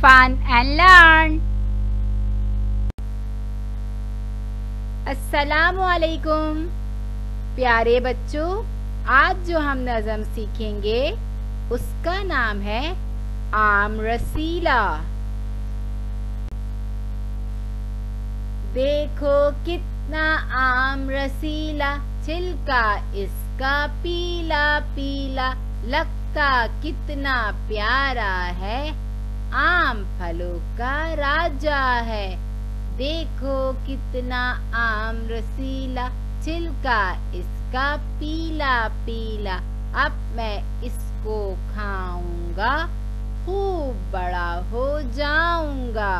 fun and learn. अस्सलामु अलैकुम प्यारे बच्चों, आज जो हम नज़म सीखेंगे उसका नाम है आम रसीला। देखो कितना आम रसीला, छिलका इसका पीला पीला, लगता कितना प्यारा है, आम फलों का राजा है। देखो कितना आम रसीला, छिलका इसका पीला पीला, अब मैं इसको खाऊंगा, खूब बड़ा हो जाऊंगा।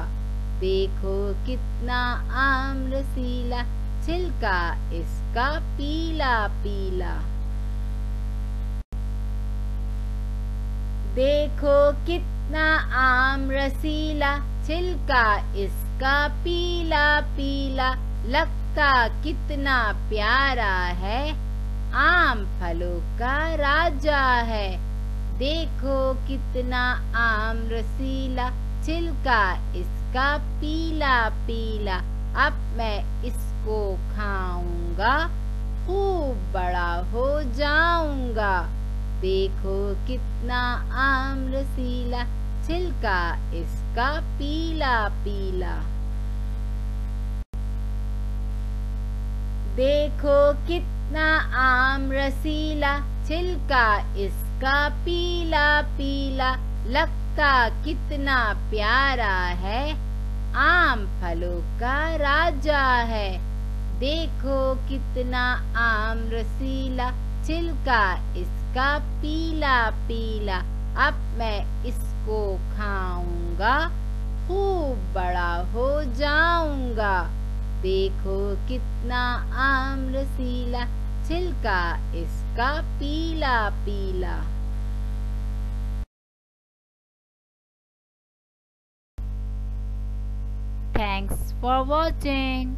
देखो कितना आम रसीला, छिलका इसका पीला पीला। देखो कितना आम रसीला, छिलका इसका पीला पीला, लगता कितना प्यारा है, आम फलों का राजा है। देखो कितना आम रसीला, छिलका इसका पीला पीला, अब मैं इसको खाऊंगा, खूब बड़ा हो जाऊंगा। देखो कितना आम रसीला, छिलका इसका पीला पीला। देखो कितना आम रसीला, छिलका इसका पीला पीला, लगता कितना प्यारा है, आम फलों का राजा है। देखो कितना आम रसीला, छिलका इसका पीला पीला, अब मैं इसको खाऊंगा, खूब बड़ा हो जाऊंगा। देखो कितना आम रसीला, छिलका इसका पीला पीला। Thanks for watching.